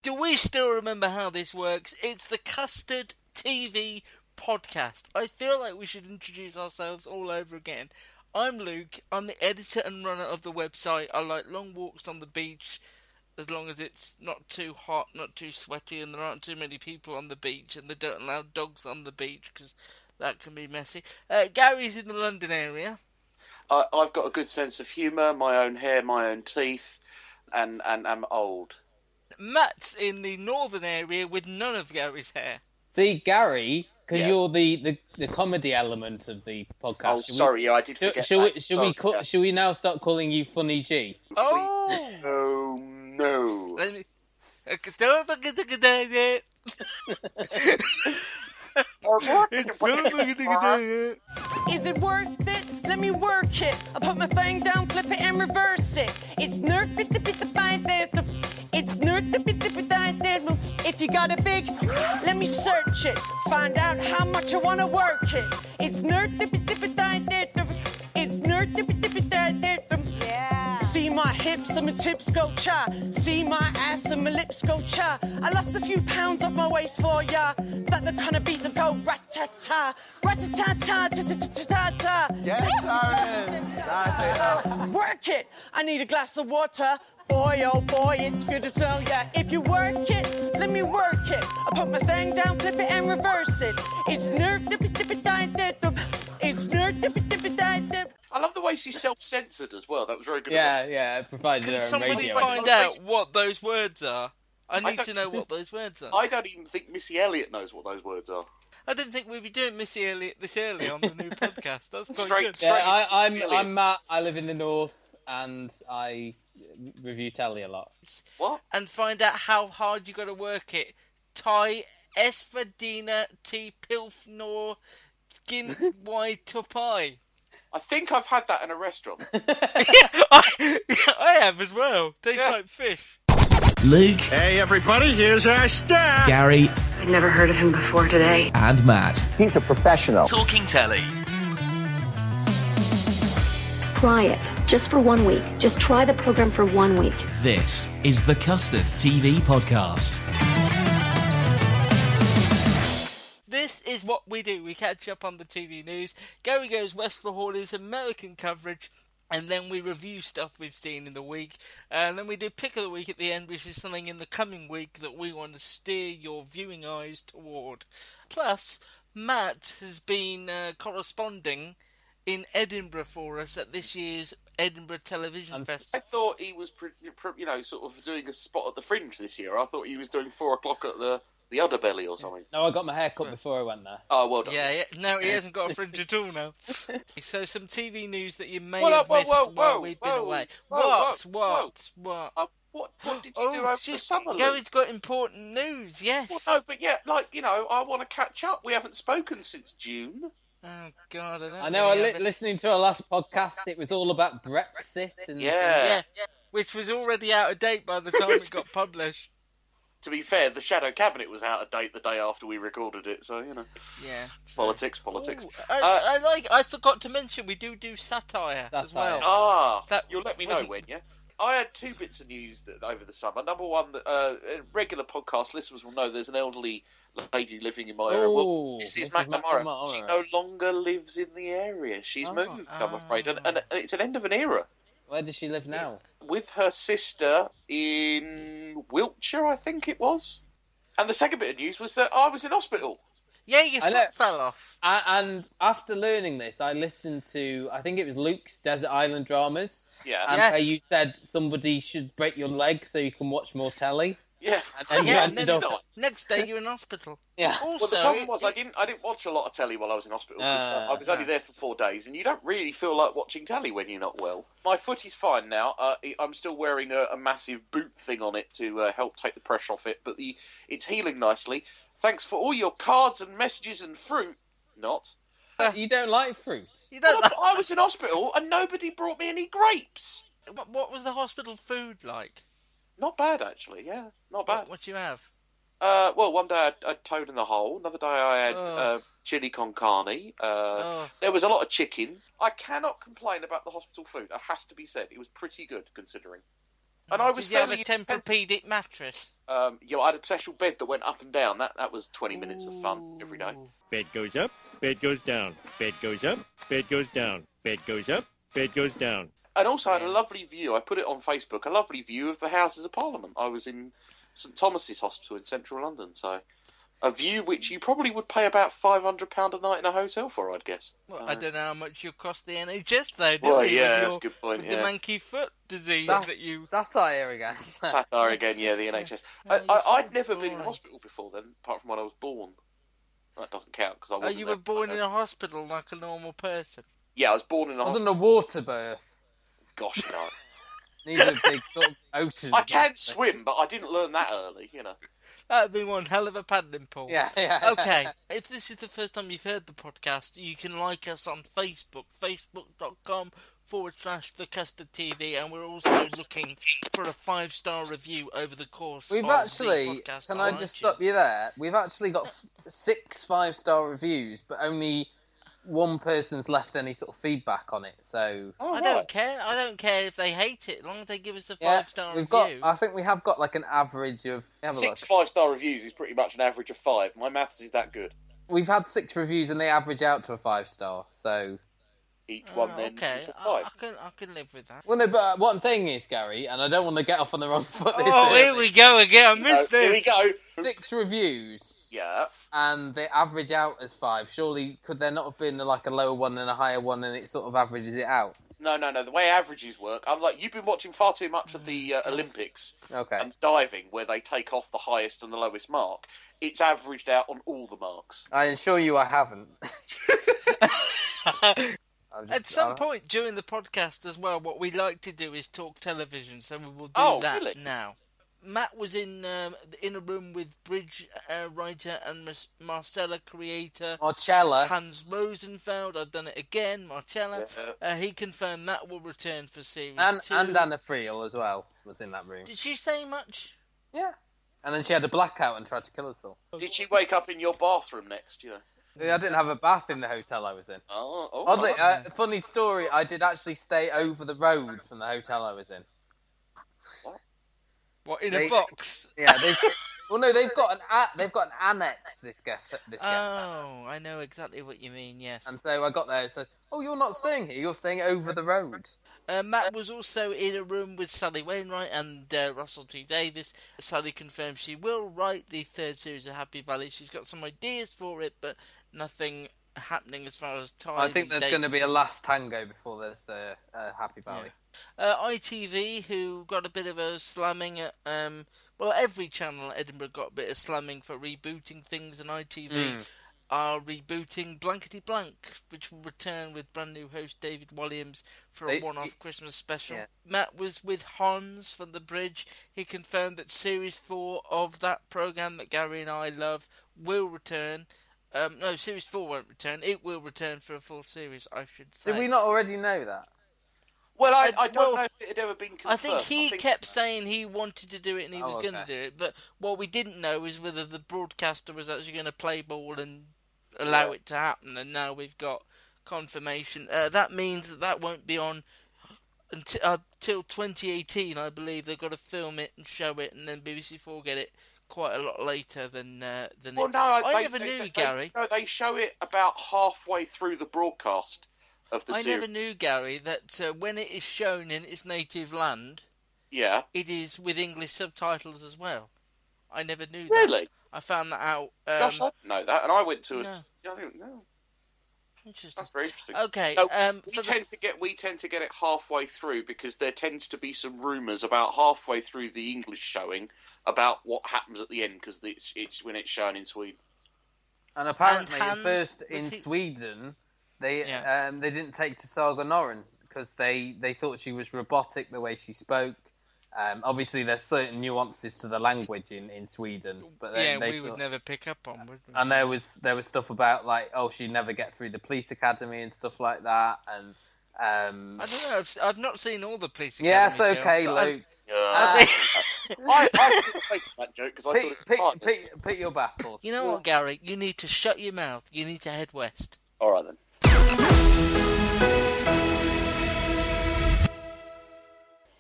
Do we still remember how this works? It's the Custard TV podcast. I feel like we should introduce ourselves all over again. I'm Luke. I'm the editor and runner of the website. I like long walks on the beach, as long as it's not too hot, not too sweaty, and there aren't too many people on the beach, and they don't allow dogs on the beach, because that can be messy. Gary's in the London area. I've got a good sense of humour, my own hair, my own teeth, and I'm old. Matt's in the northern area with none of Gary's hair. See, Gary, because Yes. you're the comedy element of the podcast. Oh, sorry, I did forget that. Should we now start calling you Funny G? Oh! Oh, no. Let me... Don't forget it. Is it worth it? Let me work it. I put my thing down, flip it and reverse it. It's nerd bit the find there. It's nerd the bit there. If you got a big, let me search it. Find out how much I wanna work it. It's nerd the bit there. It's nerd the bit there. Yeah. See my hips and my tips go cha. See my ass and my lips go cha. I lost a few pounds off my waist for ya. That the kind of beat them go rat-ta-ta. Rat-ta-ta-ta, ta-ta-ta-ta-ta. Yes, Work it. I need a glass of water. Boy, oh boy, it's good as hell, yeah. If you work it, let me work it. I put my thing down, flip it and reverse it. It's nerd It's nerd I love the way she's self-censored as well. That was very good. Yeah, it provided Can her somebody radio. find out what those words are? I need to know what those words are. I don't even think Missy Elliott knows what those words are. I didn't think we'd be doing Missy Elliott this early on the new podcast. That's quite Straight- good. Yeah, Missy I'm Elliott. Matt. I live in the north, and I review telly a lot. What? And find out how hard you got to work it. Tai Esfadina T Pilfnor Gin Y Tupai. I think I've had that in a restaurant. I have as well. Tastes Yeah. like fish. Luke, Hey, everybody, here's our star. Gary, I'd never heard of him before today. and Matt. He's a professional. Talking telly. Try it, just for 1 week. Just try the program for 1 week. This is the Custard TV podcast. This is what we do. We catch up on the TV news. Gary goes west for Hawley's American coverage. And then we review stuff we've seen in the week. And then we do Pick of the Week at the end, which is something in the coming week that we want to steer your viewing eyes toward. Plus, Matt has been corresponding in Edinburgh for us at this year's Edinburgh Television Festival. I thought he was, sort of doing a spot at the Fringe this year. I thought he was doing 4 o'clock at the Underbelly or something. No, I got my hair cut before I went there. Oh, well done. Yeah. No, he hasn't got a fringe at all now. So some TV news that you may Whoa, have whoa, missed whoa, while whoa, we've been whoa, away. whoa, What? What did you do over the summer, Luke? Gary's got important news, yes. Well, no, but yeah, I want to catch up. We haven't spoken since June. Oh, God, I don't I know. really have it. Listening to our last podcast, it was all about Brexit and Yeah. Yeah, which was already out of date by the time it got published. To be fair, the Shadow Cabinet was out of date the day after we recorded it, so, Yeah. Politics. Ooh, I forgot to mention we do satire as well. You'll let me know when, yeah? I had 2 bits of news over the summer. Number one, regular podcast listeners will know there's an elderly lady living in my area. Well, Mrs. McNamara. She no longer lives in the area. She's moved, I'm afraid. And it's an end of an era. Where does she live now? With her sister in Wiltshire, I think it was. And the second bit of news was that I was in hospital. Yeah, your foot fell off. And after learning this, I listened to, I think it was Luke's Desert Island Dramas. Yeah. And how you said somebody should break your leg so you can watch more telly. Yeah. And then next day you're in hospital. Yeah. Also, Well, the problem was I didn't watch a lot of telly while I was in hospital. 'Cause, I was only there for 4 days, and you don't really feel like watching telly when you're not well. My foot is fine now. I'm still wearing a massive boot thing on it to help take the pressure off it, but it's healing nicely. Thanks for all your cards and messages and fruit. Not. You don't like fruit? You don't. I was in hospital and nobody brought me any grapes. What was the hospital food like? Not bad, actually. Yeah, not bad. What you have? Well, one day I had toad in the hole. Another day I had chili con carne. There was a lot of chicken. I cannot complain about the hospital food. It has to be said. It was pretty good, considering. And I was Did you have a fairly Tempur-Pedic mattress? Yeah, I had a special bed that went up and down. That was 20 minutes of fun every day. Bed goes up, bed goes down. Bed goes up, bed goes down. Bed goes up, bed goes down. And also I had a lovely view. I put it on Facebook. A lovely view of the Houses of Parliament. I was in St Thomas's Hospital in central London, so a view which you probably would pay about £500 a night in a hotel for, I'd guess. Well, I don't know how much you'll cost the NHS, though, do Well, you? yeah, that's a good point, With yeah. the manky foot disease that you... Satire again. Satire again, yeah, the NHS. I'd never been in hospital before then, apart from when I was born. That doesn't count, because I wasn't you there. were born in a hospital like a normal person? Yeah, I was born in a Wasn't hospital. a water birth. Gosh, no. Needs a big sort of ocean. I can swim, but I didn't learn that early, you know. That'd be one hell of a paddling pool. Yeah. Okay, if this is the first time you've heard the podcast, you can like us on Facebook, facebook.com/thecustardtv, and we're also looking for a 5-star review over the course We've of actually, the podcast. can on I just iTunes. stop you there? We've actually got 6 5-star reviews, but only one person's left any sort of feedback on it, so... I don't care. I don't care if they hate it, as long as they give us a Yeah, 5-star we've review. got. I think we have got like an average of... have a look. 6 5-star reviews is pretty much an average of 5. My maths is that good. We've had 6 reviews and they average out to a 5-star, so... Each one then okay, is a 5. I can live with that. Well, no, but what I'm saying is, Gary, and I don't want to get off on the wrong foot. Oh, here we go again. I missed this. Here we go. 6 reviews. Yeah. And they average out as 5. Surely, could there not have been like a lower one and a higher one, and it sort of averages it out? No. The way averages work, I'm like, you've been watching far too much of the Olympics and diving, where they take off the highest and the lowest mark. It's averaged out on all the marks. I assure you I haven't. At some point during the podcast as well, what we like to do is talk television, so we will do that really? now. Matt was in a room with Bridge writer and Marcella creator Marcella. Hans Rosenfeld. I've done it again, Marcella. Yeah. He confirmed that will return for series 2. And Anna Friel as well was in that room. Did she say much? Yeah. And then she had a blackout and tried to kill us all. Did she wake up in your bathroom next, you know? I didn't have a bath in the hotel I was in. Oddly, funny story, I did actually stay over the road from the hotel I was in. What, in a box? Yeah, well, no, they've got an annex. This guest. Oh, I know exactly what you mean. Yes. And so I got there and said, "Oh, you're not staying here. You're staying over the road." Matt was also in a room with Sally Wainwright and Russell T Davies. Sally confirmed she will write the 3rd series of Happy Valley. She's got some ideas for it, but nothing happening as far as time. I think there's going to be a last tango before there's Happy Valley. Yeah. ITV, who got a bit of a slamming at... well, every channel at Edinburgh got a bit of slamming for rebooting things, and ITV are rebooting Blankety Blank, which will return with brand new host David Williams for a one-off Christmas special. Yeah. Matt was with Hans from The Bridge. He confirmed that Series 4 of that programme that Gary and I love will return. No, Series 4 won't return. It will return for a full series, I should say. Did we not already know that? Well, I don't know if it had ever been confirmed. I think he kept saying he wanted to do it and he was going to do it. But what we didn't know is whether the broadcaster was actually going to play ball and allow it to happen. And now we've got confirmation. That means that won't be on until 2018, I believe. They've got to film it and show it, and then BBC4 get it quite a lot later than well, it. no, I never knew, Gary. No, they show it about halfway through the broadcast of the series. I never knew, Gary, that when it is shown in its native land, it is with English subtitles as well. I never knew that. Really? I found that out. Gosh, I didn't know that, and I went to I don't know. Interesting. That's very interesting. Okay. No, we tend to get it halfway through because there tends to be some rumours about halfway through the English showing about what happens at the end because it's when it's shown in Sweden. And apparently, at first in Sweden, they didn't take to Saga Norren because they thought she was robotic the way she spoke. Obviously, there's certain nuances to the language in Sweden, but we would never pick up on, would we? And there was stuff about like, she'd never get through the police academy and stuff like that. And I don't know. I've not seen all the police academy. Yeah, it's okay, films, Luke. I make that joke because I thought pick your battles. You know what, Gary? You need to shut your mouth. You need to head west. All right then.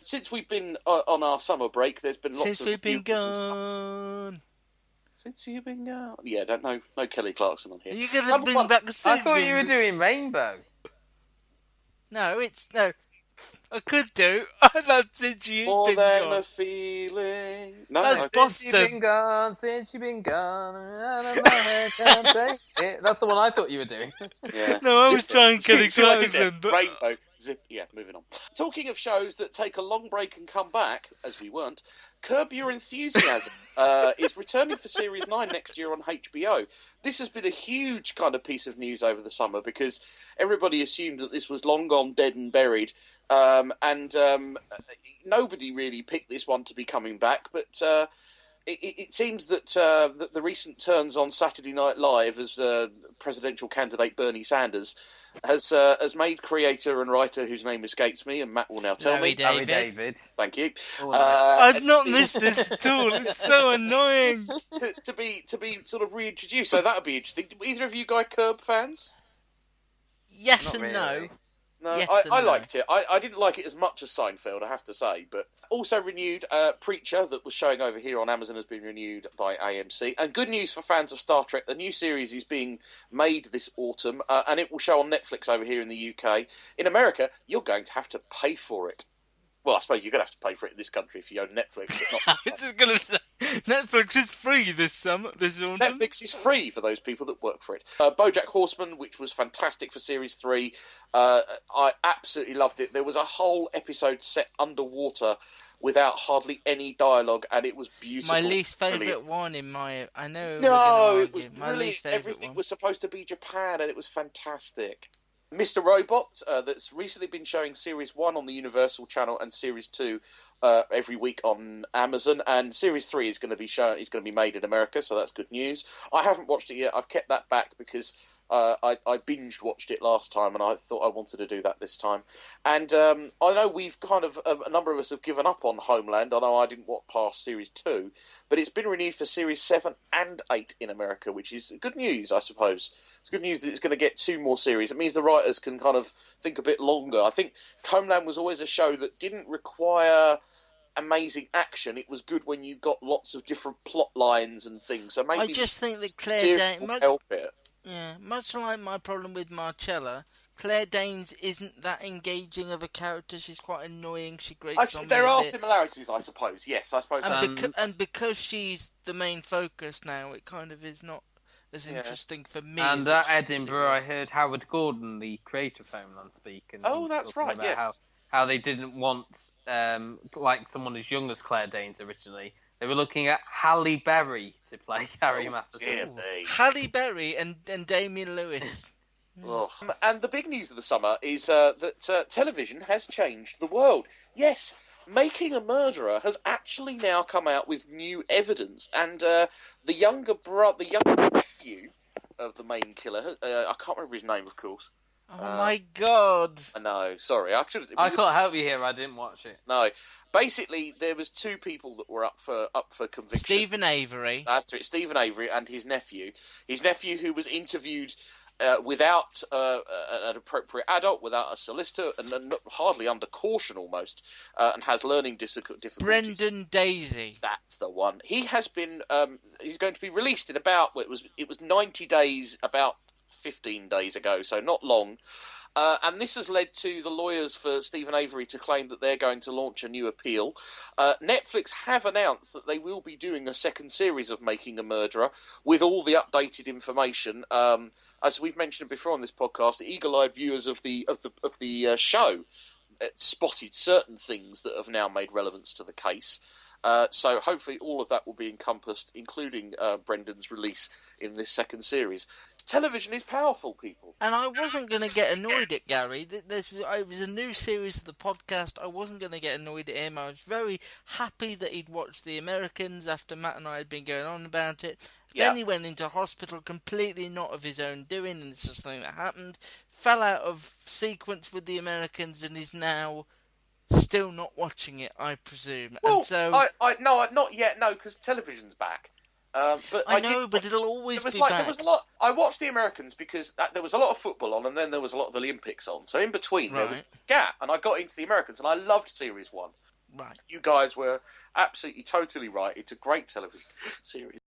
since we've been on our summer break, there's been lots since of... we've been gone. Since you've been gone. Yeah, don't know. No Kelly Clarkson on here. You're going to bring back the I thought you were doing Rainbow. No, I could do. That's since you've More been than gone. a feeling. No, That's Since you've been gone, since you've been gone, out of my head, can't take it. That's the one I thought you were doing. Yeah. No, I was trying Kelly See what I did there? Clarkson, but... Rainbow. Zip. Yeah, moving on. Talking of shows that take a long break and come back, as we weren't, Curb Your Enthusiasm is returning for Series 9 next year on HBO. This has been a huge kind of piece of news over the summer because everybody assumed that this was long gone, dead and buried, and nobody really picked this one to be coming back, but... It seems that the recent turns on Saturday Night Live as presidential candidate Bernie Sanders has made creator and writer whose name escapes me, and Matt will now tell me. Larry David. Thank you. I've not missed this at all. It's so annoying. to be sort of reintroduced, so that would be interesting. Either of you guys Curb fans? Yes Not and really. no. No, Yes I and liked it. I didn't like it as much as Seinfeld, I have to say. But also renewed, Preacher, that was showing over here on Amazon, has been renewed by AMC. And good news for fans of Star Trek, the new series is being made this autumn, and it will show on Netflix over here in the UK. In America, you're going to have to pay for it. Well, I suppose you're going to have to pay for it in this country if you own Netflix. But not I was just going to say, Netflix is free this autumn. Netflix is free for those people that work for it. BoJack Horseman, which was fantastic for Series 3. I absolutely loved it. There was a whole episode set underwater without hardly any dialogue, and it was beautiful. My least favourite Brilliant. one in my... I know No, it was my brilliant. least favourite Everything one. was supposed to be Japan, and it was fantastic. Mr. Robot, that's recently been showing Series 1 on the Universal Channel and Series 2 every week on Amazon, and Series 3 is going to be made in America, so that's good news. I haven't watched it yet. I've kept that back because I binge watched it last time, and I thought I wanted to do that this time. And I know we've kind of a number of us have given up on Homeland. I know I didn't watch past Series 2, but it's been renewed for Series 7 and 8 in America, which is good news, I suppose. It's good news that it's going to get 2 more series. It means the writers can kind of think a bit longer. I think Homeland was always a show that didn't require amazing action. It was good when you got lots of different plot lines and things. So maybe I just think that Claire Danes... help it. Yeah, much like my problem with Marcella, Claire Danes isn't that engaging of a character. She's quite annoying. She grates on me There a are bit. similarities, I suppose. Yes, I suppose. And because she's the main focus now, it kind of is not as interesting for me. And as at Edinburgh, I heard Howard Gordon, the creator of Homeland, speak. And that's right. about Yes. How they didn't want like someone as young as Claire Danes originally. They were looking at Halle Berry to play Carrie Matheson. Halle Berry and Damian Lewis. And the big news of the summer is that television has changed the world. Yes, Making a Murderer has actually now come out with new evidence, and the younger nephew of the main killer, I can't remember his name, of course. Oh my God! I know. Sorry, I can't help you here. I didn't watch it. No, basically there was 2 people that were up for conviction. Stephen Avery. That's it. Stephen Avery and his nephew. His nephew, who was interviewed without an appropriate adult, without a solicitor, and hardly under caution almost, and has learning difficulties. Brendan Daisy. That's the one. He has been. He's going to be released in about. Well, it was 90 days. About 15 days ago, so not long. And this has led to the lawyers for Stephen Avery to claim that they're going to launch a new appeal. Netflix have announced that they will be doing a second series of Making a Murderer with all the updated information. As we've mentioned before on this podcast, eagle-eyed viewers of the show spotted certain things that have now made relevance to the case. So hopefully all of that will be encompassed, including Brendan's release in this second series. Television is powerful, people. And I wasn't going to get annoyed at Gary. It was a new series of the podcast. I wasn't going to get annoyed at him. I was very happy that he'd watched The Americans after Matt and I had been going on about it. Then he went into hospital completely not of his own doing, and it's just something that happened. Fell out of sequence with The Americans and is now still not watching it, I presume. Well, and so no, not yet. No, because television's back. But but it'll always be back. back. There was a lot. I watched The Americans because there was a lot of football on, and then there was a lot of the Olympics on. So in between there was a gap, and I got into The Americans, and I loved Series 1. Right. You guys were absolutely, totally right. It's a great television series.